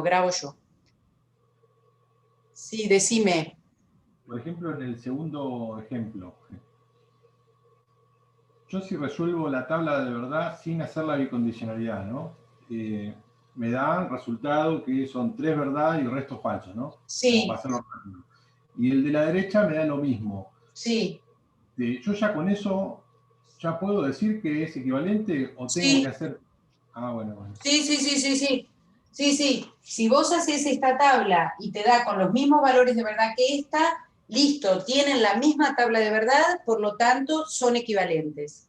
grabo yo. Sí, decime. Por ejemplo, en el segundo ejemplo, yo si resuelvo la tabla de verdad sin hacer la bicondicionalidad, ¿no? Me da resultado que son 3 verdad y el resto falso, ¿no? Sí. Como para hacerlo rápido. Y el de la derecha me da lo mismo. Sí. Yo ya con eso, ¿ya puedo decir que es equivalente o tengo que hacer...? Ah, bueno. Sí. Sí. Si vos haces esta tabla y te da con los mismos valores de verdad que esta, listo, tienen la misma tabla de verdad, por lo tanto, son equivalentes.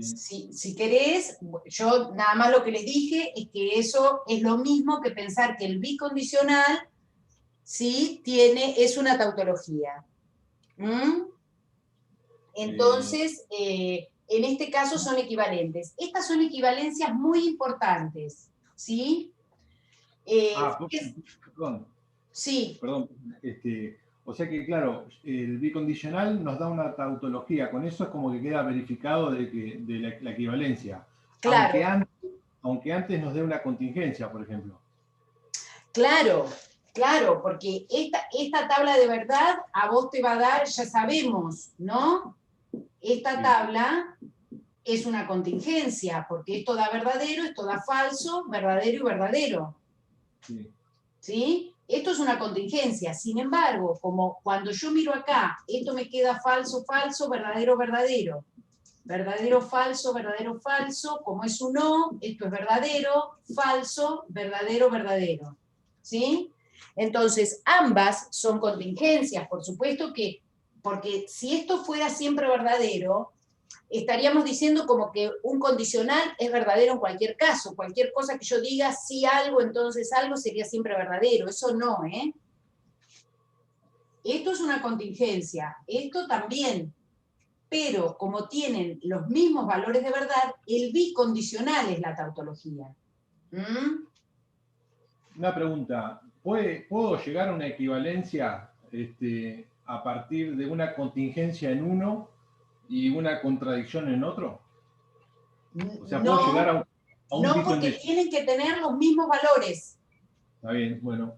Si querés, yo nada más lo que les dije es que eso es lo mismo que pensar que el bicondicional, ¿sí? Es una tautología. Entonces, en este caso son equivalentes. Estas son equivalencias muy importantes, ¿sí? Perdón. Sí. Perdón. O sea que, claro, el bicondicional nos da una tautología. Con eso es como que queda verificado de la equivalencia. Claro. Aunque antes nos dé una contingencia, por ejemplo. Claro, porque esta tabla de verdad a vos te va a dar, ya sabemos, ¿no? Esta tabla es una contingencia, porque esto da verdadero, esto da falso, verdadero y verdadero. ¿Sí? Esto es una contingencia. Sin embargo, como cuando yo miro acá, esto me queda falso, falso, verdadero, verdadero. Verdadero, falso, verdadero, falso. Como es un O, esto es verdadero, falso, verdadero, verdadero. ¿Sí? Entonces, ambas son contingencias, por supuesto que, porque si esto fuera siempre verdadero, estaríamos diciendo como que un condicional es verdadero en cualquier caso. Cualquier cosa que yo diga, sí algo, entonces algo sería siempre verdadero. Eso no, ¿eh? Esto es una contingencia, esto también. Pero como tienen los mismos valores de verdad, el bicondicional es la tautología. Una pregunta, ¿puedo llegar a una equivalencia a partir de una contingencia en uno y una contradicción en otro? O sea, ¿puedo llegar a un no, porque tienen que tener los mismos valores. Está bien, bueno.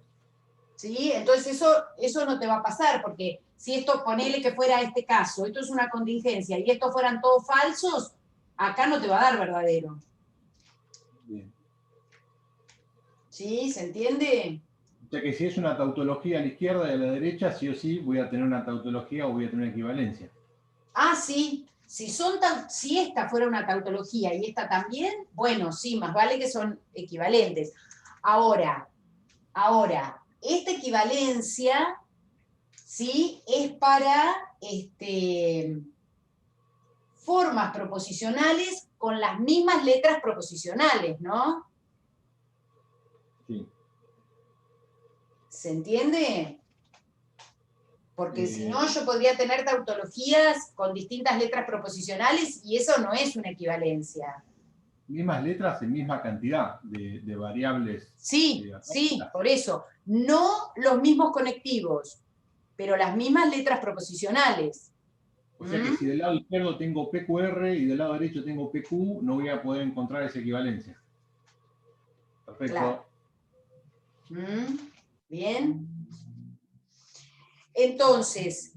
¿Sí? Entonces eso no te va a pasar, porque si esto, ponele que fuera este caso, esto es una contingencia, y estos fueran todos falsos, acá no te va a dar verdadero. Bien. ¿Sí? ¿Se entiende? O sea que si es una tautología a la izquierda y a la derecha, sí o sí voy a tener una tautología o voy a tener una equivalencia. Ah, sí. Si esta fuera una tautología y esta también, bueno, sí, más vale que son equivalentes. Ahora, esta equivalencia, ¿sí? Es para formas proposicionales con las mismas letras proposicionales, ¿no? Sí. ¿Se entiende? Porque si no, yo podría tener tautologías con distintas letras proposicionales y eso no es una equivalencia. Mismas letras en misma cantidad de variables. Sí, por eso. No los mismos conectivos, pero las mismas letras proposicionales. O sea que si del lado izquierdo tengo PQR y del lado derecho tengo PQ, no voy a poder encontrar esa equivalencia. Perfecto. Claro. Bien. Entonces,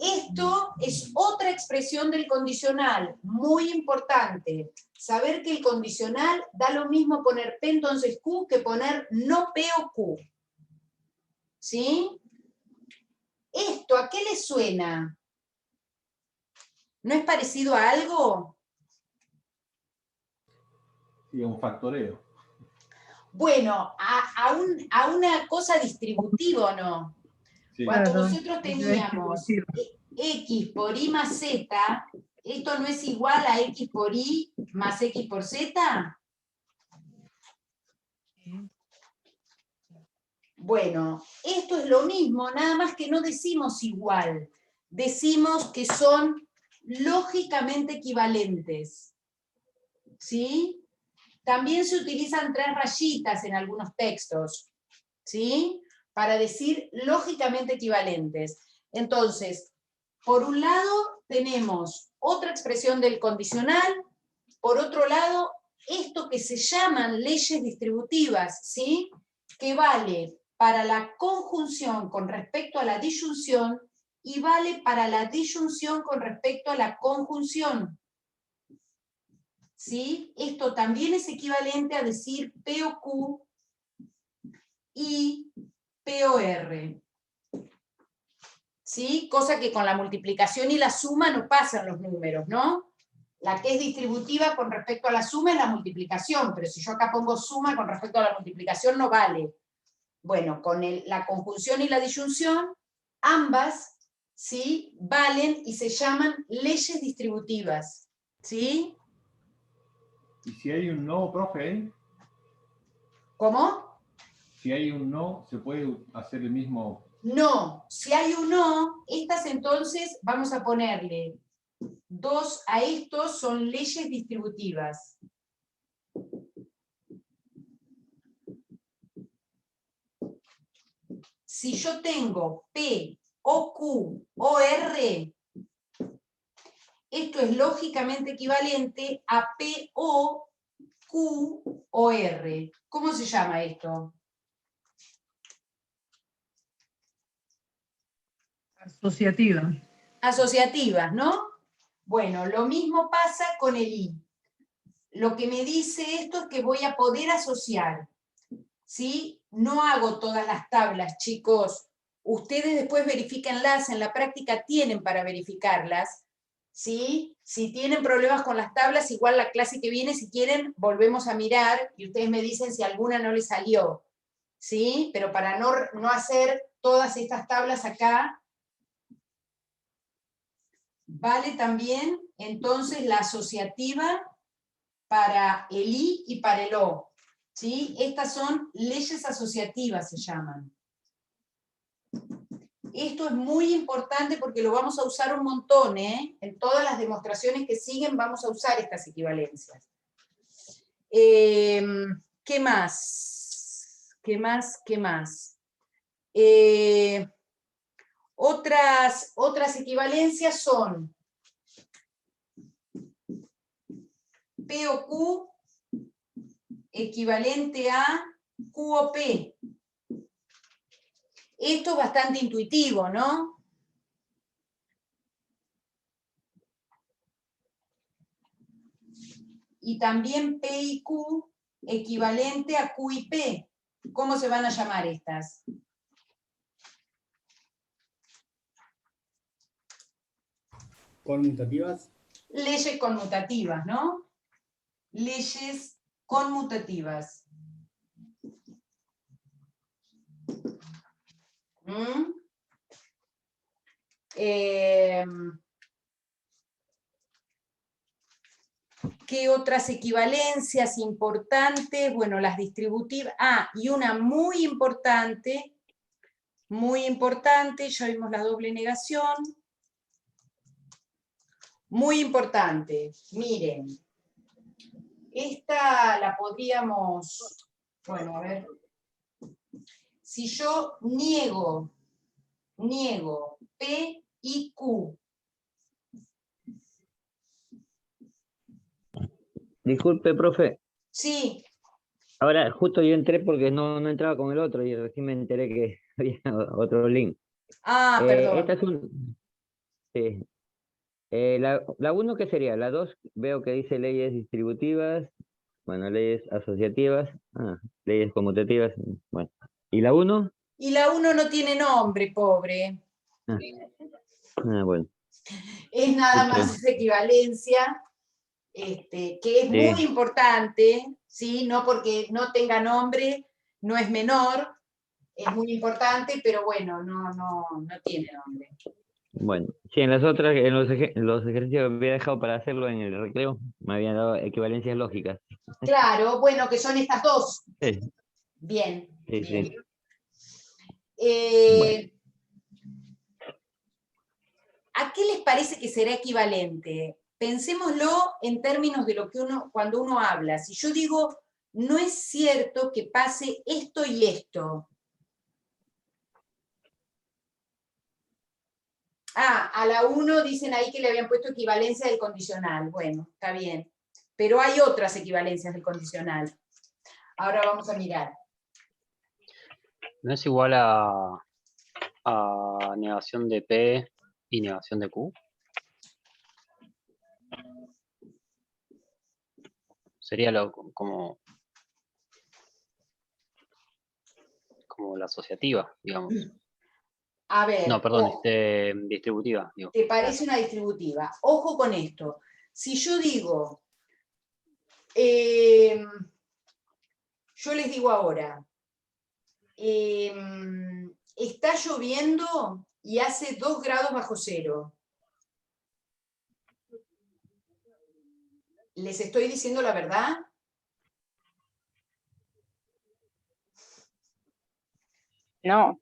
esto es otra expresión del condicional, muy importante. Saber que el condicional da lo mismo poner P entonces Q que poner no P o Q. ¿Sí? ¿Esto a qué le suena? ¿No es parecido a algo? Sí, a un factoreo. Bueno, a una cosa distributiva, ¿o no? Sí. Cuando nosotros teníamos X por Y más Z, ¿esto no es igual a X por Y más X por Z? Bueno, esto es lo mismo, nada más que no decimos igual. Decimos que son lógicamente equivalentes. ¿Sí? También se utilizan 3 rayitas en algunos textos, ¿sí? Para decir lógicamente equivalentes. Entonces, por un lado tenemos otra expresión del condicional, por otro lado esto que se llaman leyes distributivas, ¿sí? Que vale para la conjunción con respecto a la disyunción y vale para la disyunción con respecto a la conjunción. ¿Sí? Esto también es equivalente a decir P o Q y P o R. ¿Sí? Cosa que con la multiplicación y la suma no pasan los números, ¿no? La que es distributiva con respecto a la suma es la multiplicación, pero si yo acá pongo suma con respecto a la multiplicación no vale. Bueno, con la conjunción y la disyunción, ambas, ¿sí? Valen y se llaman leyes distributivas, ¿sí? ¿Y si hay un no, profe? ¿Cómo? Si hay un no, ¿se puede hacer el mismo? No, si hay un no, estas entonces vamos a ponerle 2 a estos, son leyes distributivas. Si yo tengo P, O, Q, O, R, esto es lógicamente equivalente a P, O, Q, O, R. ¿Cómo se llama esto? Asociativa. Asociativas, ¿no? Bueno, lo mismo pasa con el I. Lo que me dice esto es que voy a poder asociar, ¿sí? No hago todas las tablas, chicos. Ustedes después verifíquenlas, en la práctica tienen para verificarlas, ¿sí? Si tienen problemas con las tablas, igual la clase que viene, si quieren, volvemos a mirar y ustedes me dicen si alguna no les salió, ¿sí? Pero para no hacer todas estas tablas acá, vale también entonces la asociativa para el I y para el O. ¿Sí? Estas son leyes asociativas, se llaman. Esto es muy importante porque lo vamos a usar un montón, ¿eh? En todas las demostraciones que siguen vamos a usar estas equivalencias. ¿Qué más? ¿Qué más? ¿Qué más? Otras equivalencias son P o Q equivalente a Q o P. Esto es bastante intuitivo, ¿no? Y también P y Q equivalente a Q y P. ¿Cómo se van a llamar estas? ¿Conmutativas? Leyes conmutativas, ¿no? Leyes conmutativas. ¿Mm? ¿Qué otras equivalencias importantes? Bueno, las distributivas. Ah, y una muy importante, ya vimos la doble negación. Muy importante, miren. Esta la podríamos, bueno, a ver. Si yo niego P y Q. Disculpe, profe. Sí, Ahora, justo yo entré porque no entraba con el otro y recién me enteré que había otro link. Esta perdón. es un... sí. La 1, ¿qué sería? La 2, veo que dice leyes distributivas, bueno, leyes asociativas, leyes conmutativas, bueno. ¿Y la 1? Y la 1 no tiene nombre, pobre. Ah, bueno. Es nada Justo. más esa equivalencia, que es muy Sí, importante, ¿sí? No porque no tenga nombre, no es menor, es muy importante, pero bueno, no tiene nombre. bueno. Sí, en las otras, en los ejercicios que había dejado para hacerlo en el recreo, me habían dado equivalencias lógicas. Claro, bueno, que son estas dos. Sí, Bien, sí, bien. sí. Bueno. ¿A qué les parece que será equivalente? Pensémoslo en términos de lo que cuando uno habla. Si yo digo, no es cierto que pase esto y esto. A la 1 dicen ahí que le habían puesto equivalencia del condicional. Bueno, está bien. pero hay otras equivalencias del condicional. Ahora vamos a mirar. ¿No es igual a negación de P y negación de Q? Sería como la asociativa, digamos. A ver, No, perdón, ojo, distributiva. Digo. te parece una distributiva. Ojo con esto. Si yo digo, yo les digo ahora, está lloviendo y hace 2 grados bajo cero. ¿Les estoy diciendo la verdad? No.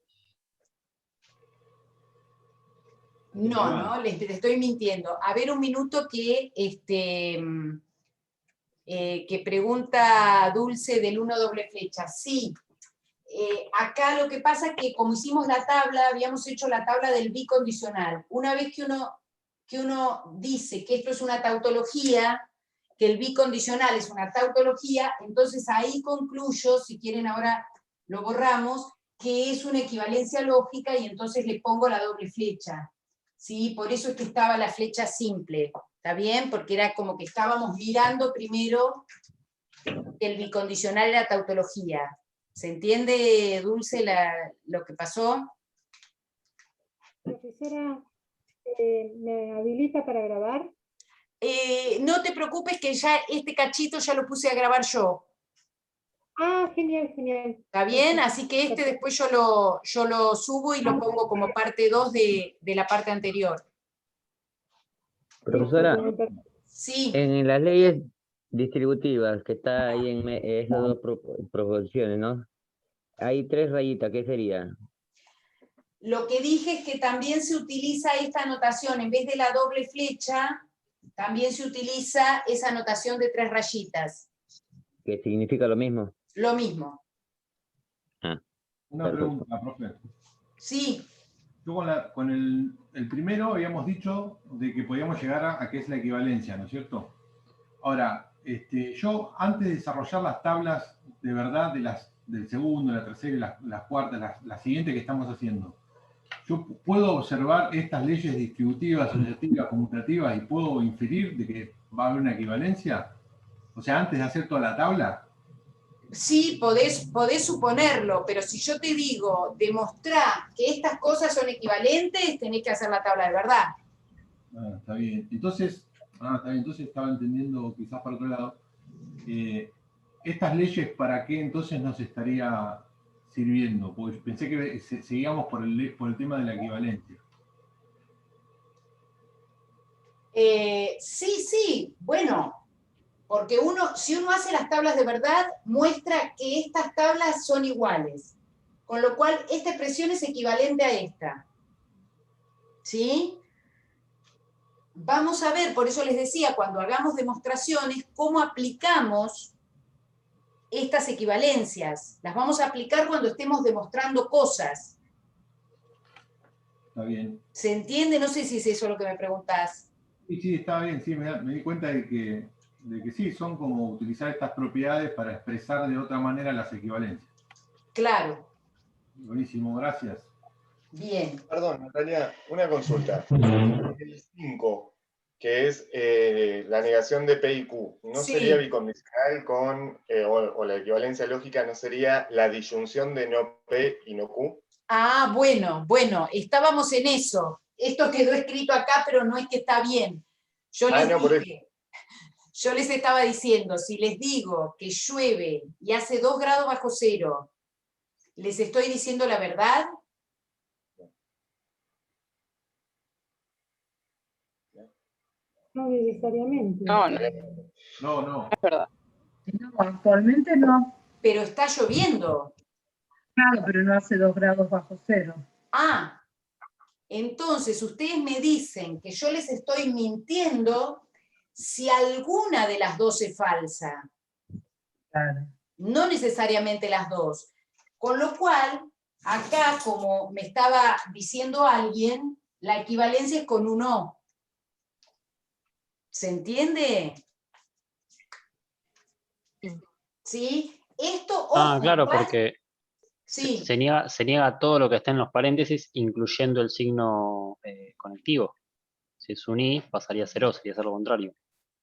No, les estoy mintiendo. A ver, un minuto que pregunta Dulce del 1 doble flecha. Sí, acá lo que pasa es que como hicimos la tabla, habíamos hecho la tabla del bicondicional. Una vez que uno dice que esto es una tautología, que el bicondicional es una tautología, entonces ahí concluyo, si quieren ahora lo borramos, que es una equivalencia lógica y entonces le pongo la doble flecha. ¿Sí? Por eso es que estaba la flecha simple, ¿está bien? Porque era como que estábamos mirando primero que el bicondicional era tautología. ¿Se entiende, Dulce, lo que pasó? Profesora, ¿me habilita para grabar? No te preocupes que ya este cachito ya lo puse a grabar yo. Ah, genial, genial. ¿Está bien? Así que después yo lo subo y lo pongo como parte 2 de la parte anterior. Profesora, Sí. en las leyes distributivas, que está ahí en esas dos proposiciones, ¿no? Hay 3 rayitas, ¿qué sería? Lo que dije es que también se utiliza esta anotación, en vez de la doble flecha, también se utiliza esa anotación de 3 rayitas. ¿Que significa lo mismo? Lo mismo. Ah, Una perfecto. pregunta, profe. Sí. Yo con el primero habíamos dicho de que podíamos llegar a qué es la equivalencia, ¿no es cierto? Ahora, yo antes de desarrollar las tablas de verdad del segundo, la tercera y las cuartas, la siguiente que estamos haciendo, yo puedo observar estas leyes distributivas, asociativas, conmutativas y puedo inferir de que va a haber una equivalencia. O sea, antes de hacer toda la tabla. Sí, podés suponerlo, pero si yo te digo, demostrar que estas cosas son equivalentes, tenés que hacer la tabla de verdad. Ah, está bien. Entonces, entonces estaba entendiendo quizás por otro lado. ¿Estas leyes para qué entonces nos estaría sirviendo? Porque pensé que seguíamos por el tema de la equivalencia. Sí, bueno, porque si uno hace las tablas de verdad, muestra que estas tablas son iguales. Con lo cual, esta expresión es equivalente a esta. ¿Sí? Vamos a ver, por eso les decía, cuando hagamos demostraciones, cómo aplicamos estas equivalencias. Las vamos a aplicar cuando estemos demostrando cosas. Está bien. ¿Se entiende? No sé si es eso lo que me preguntás. Sí, está bien. Sí, me di cuenta de que sí, son como utilizar estas propiedades para expresar de otra manera las equivalencias. Claro. Buenísimo, gracias. Bien. Perdón, Natalia, una consulta. El 5, que es la negación de P y Q, ¿no Sí. sería bicondicional con, o la equivalencia lógica no sería la disyunción de no P y no Q? Ah, bueno, estábamos en eso. Esto quedó escrito acá, pero no es que está bien. Yo les estaba diciendo, si les digo que llueve y hace 2 grados bajo cero, ¿les estoy diciendo la verdad? No necesariamente. No, no, No. es verdad. No, actualmente no. Pero está lloviendo. Claro, pero no hace 2 grados bajo cero. Ah, entonces ustedes me dicen que yo les estoy mintiendo si alguna de las dos es falsa. Claro. No necesariamente las dos. Con lo cual, acá, como me estaba diciendo alguien, la equivalencia es con un O. ¿Se entiende? ¿Sí? Esto, Ah, ojo, claro, igual- porque sí, se niega todo lo que está en los paréntesis, incluyendo el signo conectivo. Si es un i, pasaría a ser o, sería ser lo contrario.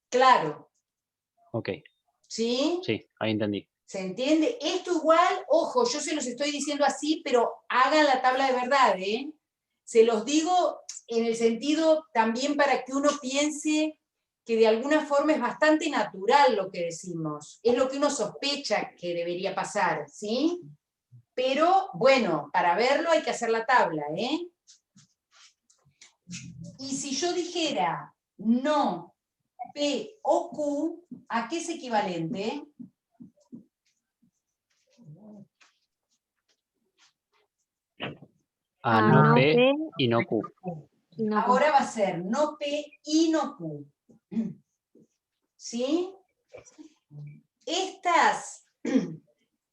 claro, Ok, ¿sí? sí, ahí entendí. ¿Se entiende? Esto igual, ojo, yo se los estoy diciendo así, pero hagan la tabla de verdad, ¿eh? Se los digo en el sentido también para que uno piense que de alguna forma es bastante natural lo que decimos. Es lo que uno sospecha que debería pasar, ¿sí? Pero bueno, para verlo hay que hacer la tabla, ¿eh? Y si yo dijera no P o Q, ¿a qué es equivalente? Ah, no P y no Q. Ahora va a ser no P y no Q. ¿Sí? Estas,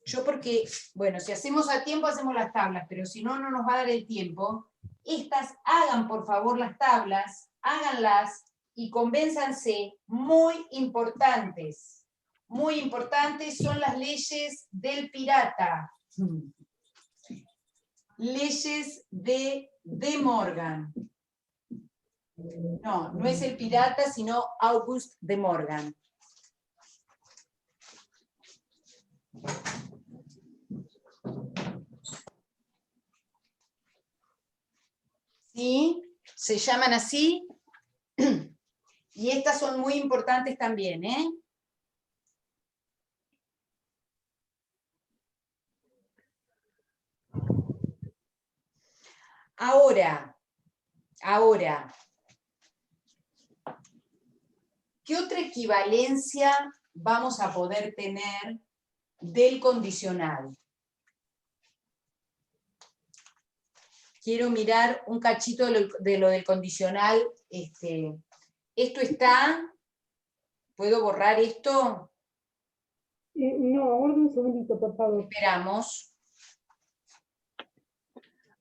yo porque, bueno, si hacemos a tiempo hacemos las tablas, pero si no, no nos va a dar el tiempo. Estas, hagan por favor las tablas, háganlas y convénzanse, muy importantes son las leyes del pirata. Leyes de Morgan. No, no es el pirata, sino Auguste de Morgan. ¿Sí? Se llaman así. Y estas son muy importantes también, ¿eh? Ahora, ¿qué otra equivalencia vamos a poder tener del condicional? Quiero mirar un cachito de lo del condicional. Esto está, ¿puedo borrar esto? No, aguarda un segundito, por favor. Esperamos.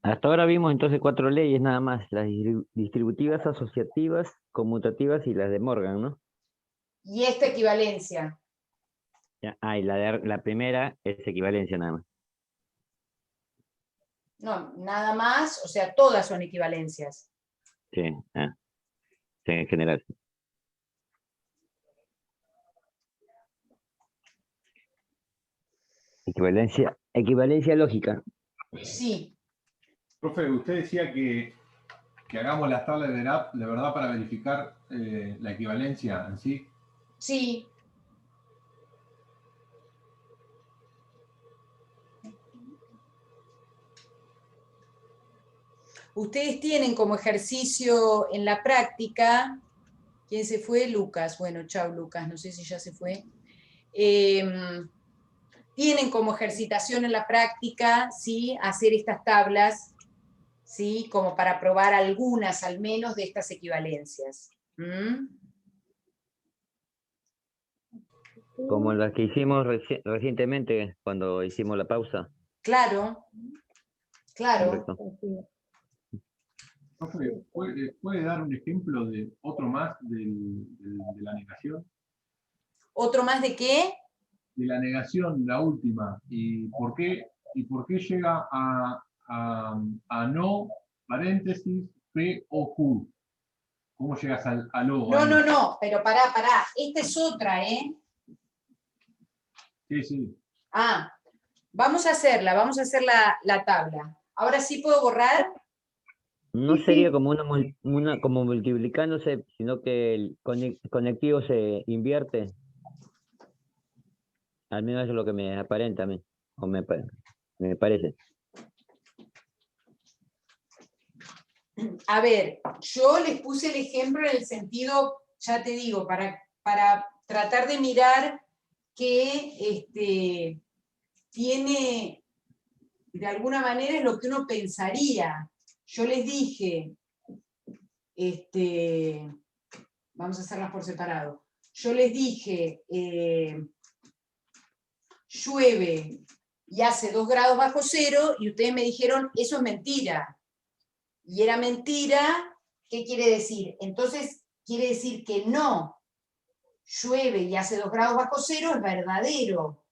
Hasta ahora vimos entonces 4 leyes nada más, las distributivas, asociativas, conmutativas y las de Morgan, ¿no? Y esta equivalencia. Ya, y la primera es equivalencia nada más. No, nada más, o sea, todas son equivalencias. Sí, sí, en general. Equivalencia lógica. Sí, Profe, usted decía que hagamos las tablas de verdad para verificar la equivalencia en sí. sí. Ustedes tienen como ejercicio en la práctica, ¿quién se fue? Lucas. Bueno, chao Lucas, no sé si ya se fue. Tienen como ejercitación en la práctica, ¿sí? Hacer estas tablas, ¿sí? Como para probar algunas al menos de estas equivalencias. Como las que hicimos recientemente cuando hicimos la pausa. Claro, claro. Correcto. Profe, ¿puede dar un ejemplo de otro más de la negación? ¿Otro más de qué? De la negación, la última. ¿Y por qué llega a no, paréntesis, P o Q? ¿Cómo llegas al O? No, pero pará. Esta es otra, ¿eh? Sí, sí. Ah, vamos a hacer la tabla. Ahora sí puedo borrar. No Sí, sería sí. como una como multiplicándose, sino que el conectivo se invierte. Al menos eso es lo que me aparenta a mí, o me parece. A ver, yo les puse el ejemplo en el sentido, ya te digo, para tratar de mirar que tiene, de alguna manera es lo que uno pensaría. Yo les dije, vamos a hacerlas por separado. Yo les dije, llueve y hace 2 grados bajo cero, y ustedes me dijeron, eso es mentira. Y era mentira, ¿qué quiere decir? Entonces, quiere decir que no llueve y hace 2 grados bajo cero es verdadero.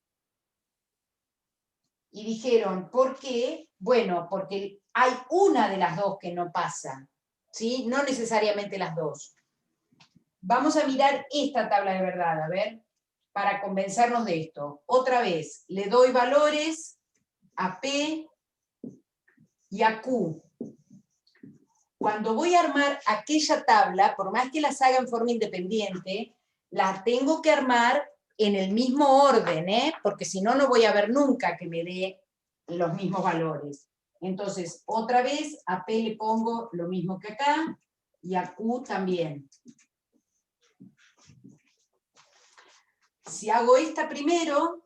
y dijeron, ¿por qué? Bueno, porque hay una de las dos que no pasa, ¿sí? No necesariamente las dos. Vamos a mirar esta tabla de verdad, a ver, para convencernos de esto. Otra vez, le doy valores a P y a Q. Cuando voy a armar aquella tabla, por más que las haga en forma independiente, las tengo que armar en el mismo orden, porque si no, no voy a ver nunca que me dé los mismos valores. Entonces, otra vez, a P le pongo lo mismo que acá, y a Q también. Si hago esta primero,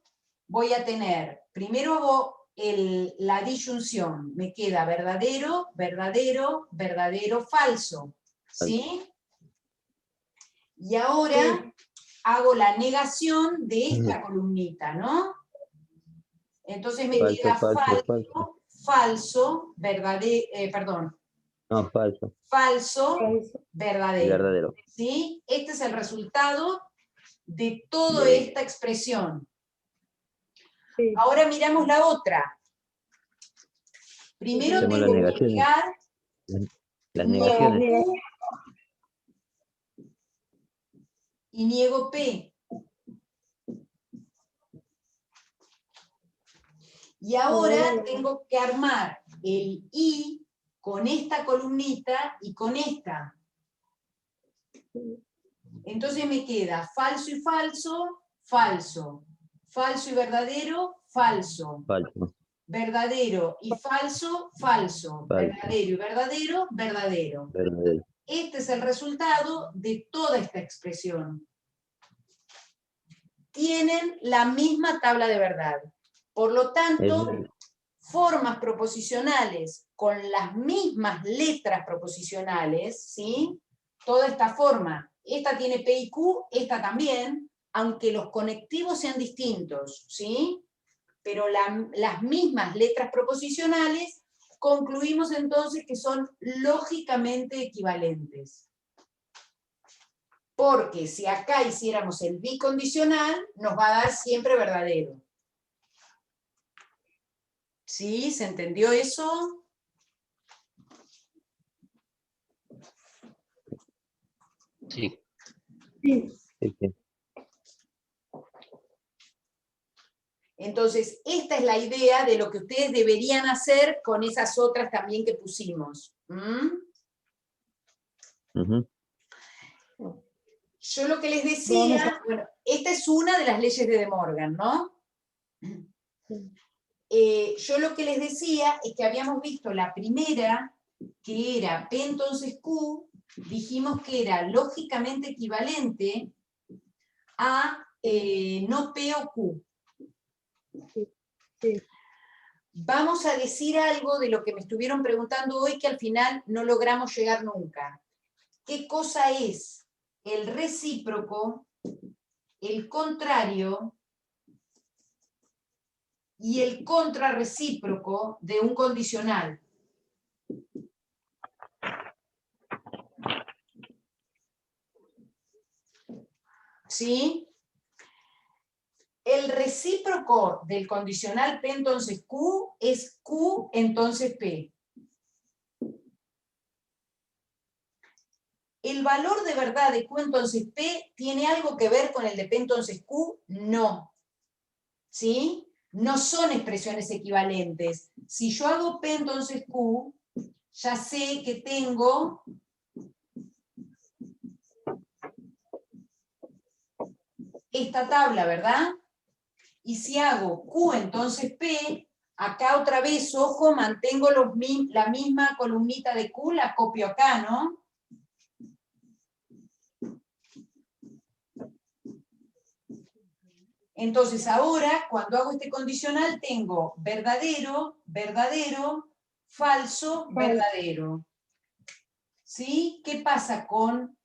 voy a tener, primero hago la disyunción, me queda verdadero, verdadero, verdadero, falso, ¿sí? Y ahora hago la negación de esta columnita, ¿no? Entonces me Falso, queda falso, falso, falso. falso, verdadero, perdón, No, falso. falso, Falso. Y verdadero, verdadero. ¿sí? Este es el resultado de toda esta expresión. Sí. Ahora miramos la otra. Primero Hacemos las tengo que negaciones. negar, Las niego negaciones. Q y niego P. Y ahora tengo que armar el I con esta columnita y con esta. Entonces me queda falso y falso, falso. Falso y verdadero, falso. Falso. Verdadero y falso, falso. Falso. Verdadero y verdadero, verdadero. Verdadero. Este es el resultado de toda esta expresión. Tienen la misma tabla de verdad. Por lo tanto, formas proposicionales con las mismas letras proposicionales, ¿sí? Toda esta forma, esta tiene P y Q, esta también, aunque los conectivos sean distintos, ¿sí? Pero las mismas letras proposicionales, concluimos entonces que son lógicamente equivalentes. Porque si acá hiciéramos el bicondicional, nos va a dar siempre verdadero. ¿Sí? ¿Se entendió eso? Sí. Sí. Sí, sí. Entonces, esta es la idea de lo que ustedes deberían hacer con esas otras también que pusimos. Ujú. Yo lo que les decía, bueno, esta es una de las leyes de De Morgan, ¿no? Yo lo que les decía es que habíamos visto la primera, que era P entonces Q, dijimos que era lógicamente equivalente a no P o Q. Sí. Vamos a decir algo de lo que me estuvieron preguntando hoy que al final no logramos llegar nunca. ¿Qué cosa es el recíproco, el contrario y el contrarrecíproco de un condicional? ¿Sí? El recíproco del condicional P entonces Q es Q entonces P. ¿El valor de verdad de Q entonces P tiene algo que ver con el de P entonces Q? No. ¿Sí? No son expresiones equivalentes. Si yo hago P entonces Q, ya sé que tengo esta tabla, ¿verdad? Y si hago Q entonces P, acá otra vez, ojo, mantengo la misma columnita de Q, la copio acá, ¿no? Entonces ahora, cuando hago este condicional, tengo verdadero, verdadero, falso, verdadero. ¿Sí? ¿Qué pasa con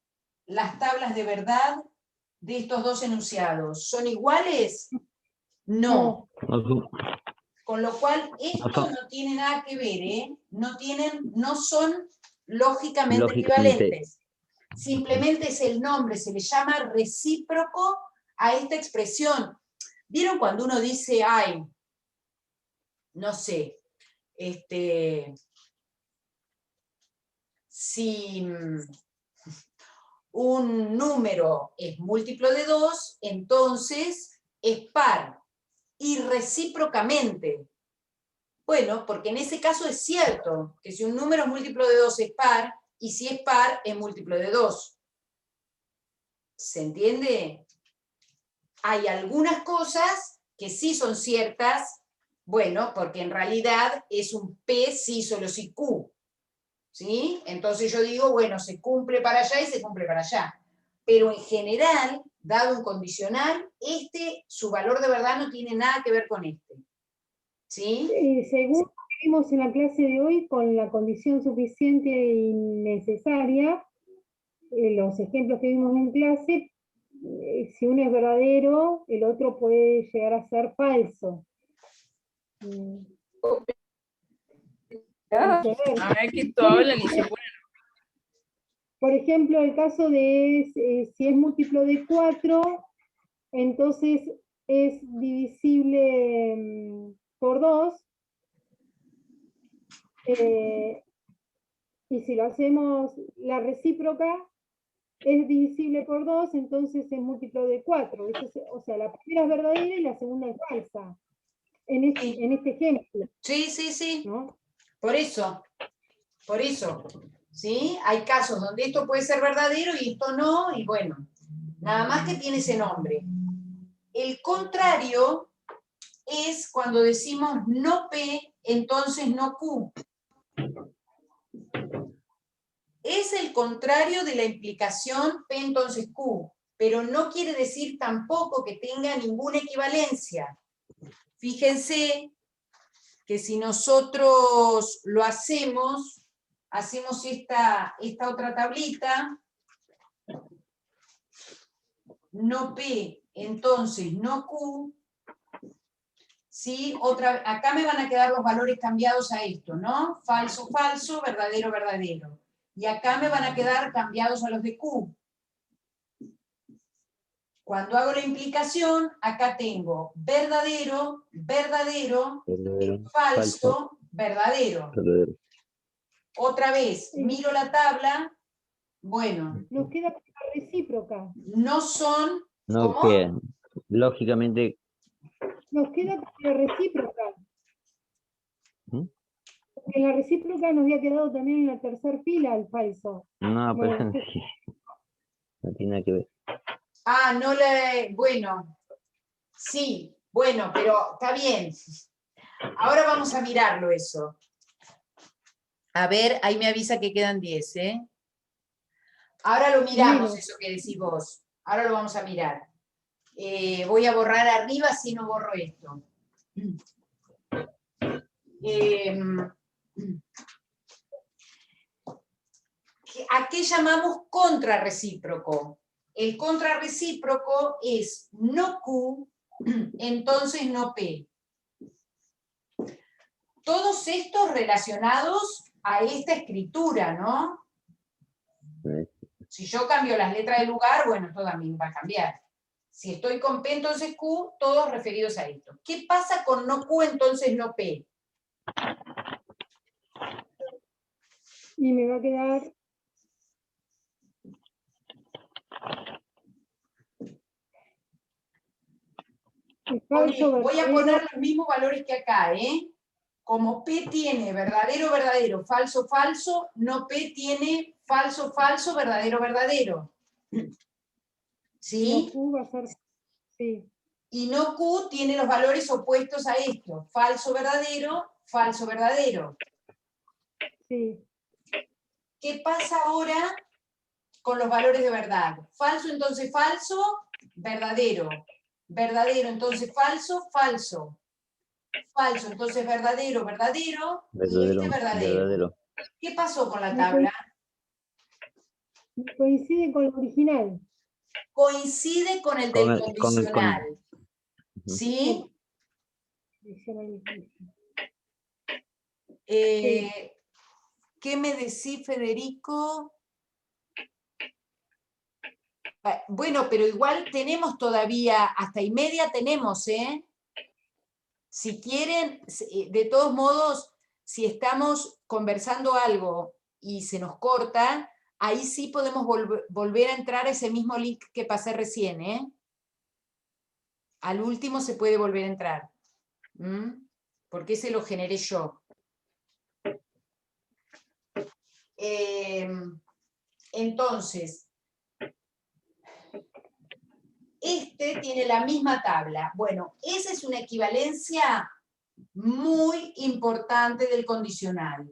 las tablas de verdad de estos dos enunciados? ¿Son iguales? No. Con lo cual, esto no tiene nada que ver, ¿eh? No son lógicamente equivalentes. Simplemente es el nombre, se le llama recíproco a esta expresión. ¿Vieron cuando uno dice, ay, no sé, si un número es múltiplo de 2, entonces es par, y recíprocamente. Bueno, porque en ese caso es cierto que si un número es múltiplo de 2 es par, y si es par es múltiplo de 2. ¿Se entiende? Hay algunas cosas que sí son ciertas, bueno, porque en realidad es un P sí solo si Q. ¿Sí? Entonces yo digo, bueno, se cumple para allá y se cumple para allá. Pero en general, dado un condicional, su valor de verdad no tiene nada que ver con este. ¿Sí? Según lo que vimos en la clase de hoy, con la condición suficiente y necesaria, los ejemplos que vimos en clase, si uno es verdadero, el otro puede llegar a ser falso. A ver que tú hablan y se ponen. Por ejemplo, el caso de si es múltiplo de 4, entonces es divisible por 2. Y si lo hacemos la recíproca, es divisible por 2, entonces es múltiplo de 4. O sea, la primera es verdadera y la segunda es falsa. En este ejemplo. Sí, sí, sí. ¿No? Por eso. ¿Sí? Hay casos donde esto puede ser verdadero y esto no, y bueno, nada más que tiene ese nombre. El contrario es cuando decimos no P, entonces no Q. Es el contrario de la implicación P entonces Q, pero no quiere decir tampoco que tenga ninguna equivalencia. Fíjense que si nosotros lo hacemos esta otra tablita, no P, entonces no Q, ¿sí? Acá me van a quedar los valores cambiados a esto, ¿no? Falso, falso, verdadero, verdadero. Y acá me van a quedar cambiados a los de Q. Cuando hago la implicación, acá tengo verdadero, verdadero, falso, verdadero. Otra vez, miro la tabla, bueno. Nos queda la recíproca. No son... No ¿cómo? queda. Lógicamente. Nos queda la recíproca. ¿Mm? Porque en la recíproca nos había quedado también en la tercera fila el falso. No, Bueno, pero no tiene nada que ver. Ah, no le... Bueno, sí, bueno, pero está bien. Ahora vamos a mirarlo eso. A ver, ahí me avisa que quedan 10, ¿eh? Ahora lo miramos, eso que decís vos. Ahora lo vamos a mirar. Voy a borrar arriba, si no borro esto. ¿A qué llamamos contrarrecíproco? El contrarrecíproco es no Q, entonces no P. Todos estos relacionados a esta escritura, ¿no? Si yo cambio las letras de lugar, bueno, esto también va a cambiar. Si estoy con P, entonces Q, todos referidos a esto. ¿Qué pasa con no Q, entonces no P? y me va a quedar... Voy a poner los mismos valores que acá, ¿eh? Como P tiene verdadero, verdadero, falso, falso, no P tiene falso, falso, verdadero, verdadero. ¿Sí? No Q va a ser... Sí. Y no Q tiene los valores opuestos a esto. Falso, verdadero, falso, verdadero. Sí. ¿Qué pasa ahora con los valores de verdad? Falso, entonces falso, verdadero. Verdadero, entonces falso, falso. Falso, entonces verdadero, verdadero, y este verdadero. ¿Qué pasó con la tabla? Coincide con el original. Coincide con el del condicional. ¿Sí? ¿Qué me decís, Federico? Bueno, pero igual tenemos todavía, hasta y media tenemos, ¿eh? Si quieren, de todos modos, si estamos conversando algo y se nos corta, ahí sí podemos volver a entrar a ese mismo link que pasé recién, ¿eh? Al último se puede volver a entrar. Porque ese lo generé yo. Entonces, este tiene la misma tabla. Bueno, esa es una equivalencia muy importante del condicional.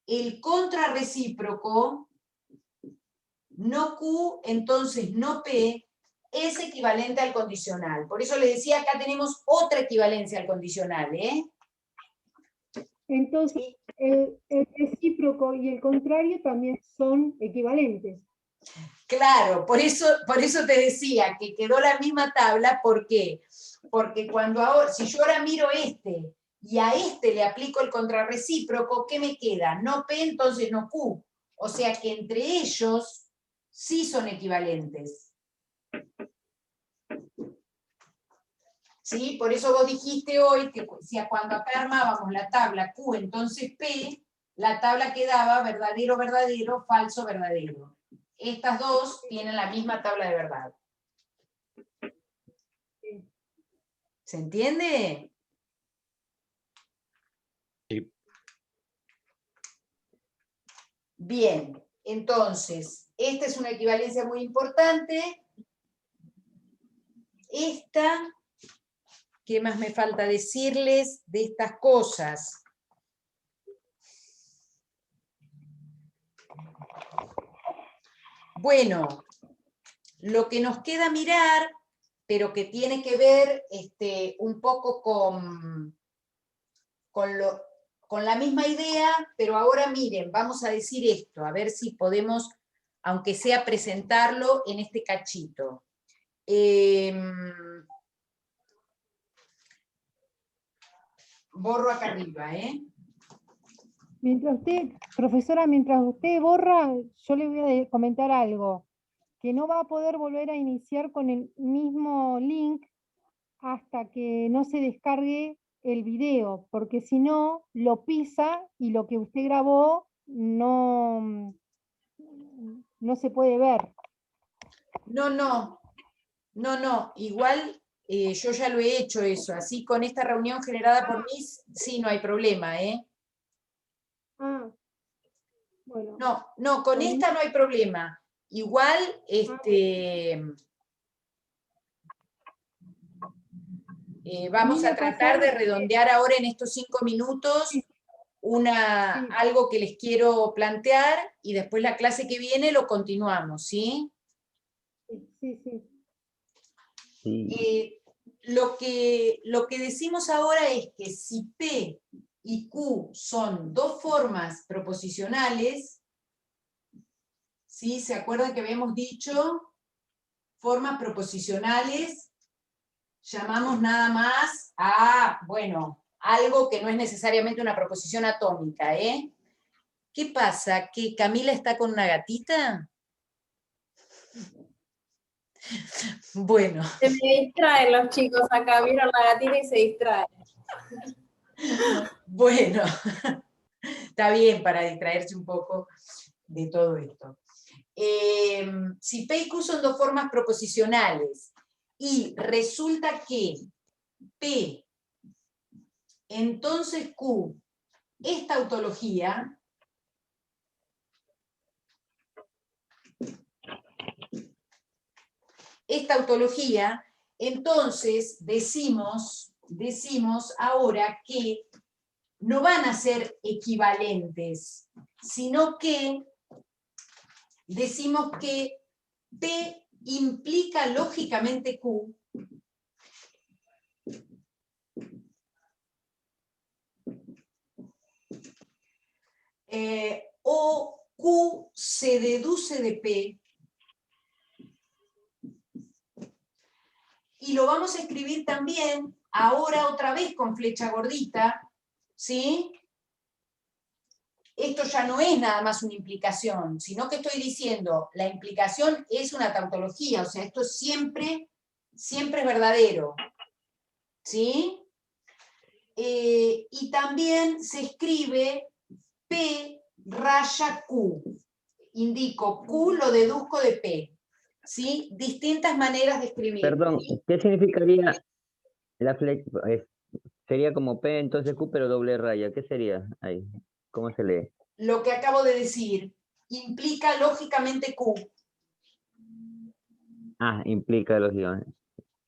El contrarrecíproco, no Q, entonces no P, es equivalente al condicional. Por eso les decía, acá tenemos otra equivalencia al condicional, ¿eh? Entonces, el recíproco y el contrario también son equivalentes. Claro, por eso te decía que quedó la misma tabla. ¿Por qué? Porque si yo ahora miro este y a este le aplico el contrarrecíproco, ¿qué me queda? No P, entonces no Q. O sea que entre ellos sí son equivalentes. ¿Sí? Por eso vos dijiste hoy que cuando acá armábamos la tabla Q, entonces P, la tabla quedaba verdadero, verdadero, falso, verdadero. Estas dos tienen la misma tabla de verdad. ¿Se entiende? Sí. Bien, entonces, esta es una equivalencia muy importante. Esta, ¿qué más me falta decirles de estas cosas? Bueno, lo que nos queda mirar, pero que tiene que ver un poco con la misma idea, pero ahora miren, vamos a decir esto, a ver si podemos, aunque sea presentarlo en este cachito. Borro acá arriba, ¿eh? Profesora, mientras usted borra, yo le voy a comentar algo, que no va a poder volver a iniciar con el mismo link hasta que no se descargue el video, porque si no, lo pisa y lo que usted grabó no se puede ver. No, igual yo ya lo he hecho eso, así con esta reunión generada por mí, sí, no hay problema, ¿eh? Bueno. No, con esta no hay problema. Igual, vamos a tratar de redondear ahora en estos 5 minutos algo que les quiero plantear y después la clase que viene lo continuamos, ¿sí? Sí. Lo que decimos ahora es que si P y Q son dos formas proposicionales, ¿sí? ¿Se acuerdan que habíamos dicho? Formas proposicionales, llamamos nada más a, bueno, algo que no es necesariamente una proposición atómica, ¿eh? ¿Qué pasa? ¿Que Camila está con una gatita? Bueno. Se me distraen los chicos acá, vieron la gatita y se distraen. Bueno, está bien para distraerse un poco de todo esto. Si P y Q son dos formas proposicionales y resulta que P, entonces Q, es tautología, entonces decimos ahora que no van a ser equivalentes, sino que decimos que P implica lógicamente Q, o Q se deduce de P, y lo vamos a escribir también, ahora otra vez con flecha gordita, ¿sí? Esto ya no es nada más una implicación, sino que estoy diciendo, la implicación es una tautología, o sea, esto siempre es verdadero, ¿sí? y también se escribe P raya Q. Indico Q, lo deduzco de P. ¿Sí? Distintas maneras de escribir. Perdón, ¿qué significaría la flecha? Sería como P, entonces Q, pero doble raya. ¿Qué sería ahí? ¿Cómo se lee? Lo que acabo de decir implica lógicamente Q. Ah, implica los guiones.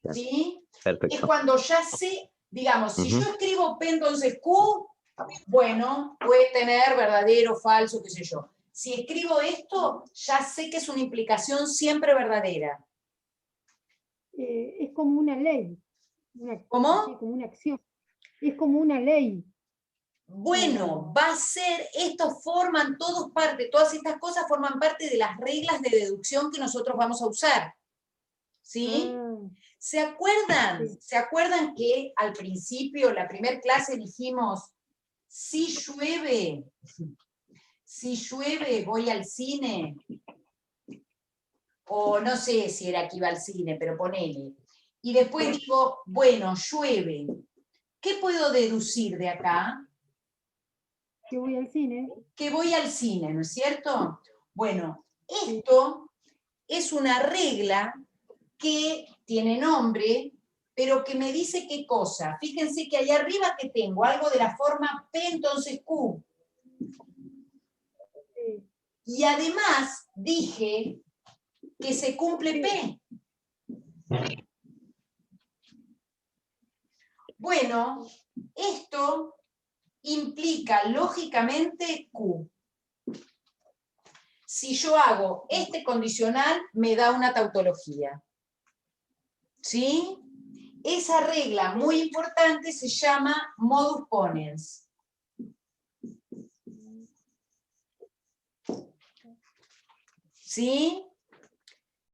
Ya, ¿Sí? Es perfecto. cuando ya sé, digamos, si yo escribo P, entonces Q, bueno, puede tener verdadero, falso, qué sé yo. Si escribo esto, ya sé que es una implicación siempre verdadera. Es como una ley. ¿Cómo? Sí, como una acción. Es como una ley. Bueno, va a ser, todas estas cosas forman parte de las reglas de deducción que nosotros vamos a usar. ¿Sí? ¿Se acuerdan? ¿Se acuerdan que al principio, la primera clase dijimos, si llueve, voy al cine? O no sé si era que iba al cine, pero ponele. Y después digo, bueno, llueve. ¿Qué puedo deducir de acá? Que voy al cine. Que voy al cine, ¿no es cierto? Bueno, esto es una regla que tiene nombre, pero que me dice qué cosa. Fíjense que allá arriba que tengo algo de la forma P, entonces Q. Y además dije que se cumple P. Bueno, esto implica lógicamente Q. Si yo hago este condicional, me da una tautología. ¿Sí? Esa regla muy importante se llama modus ponens. ¿Sí?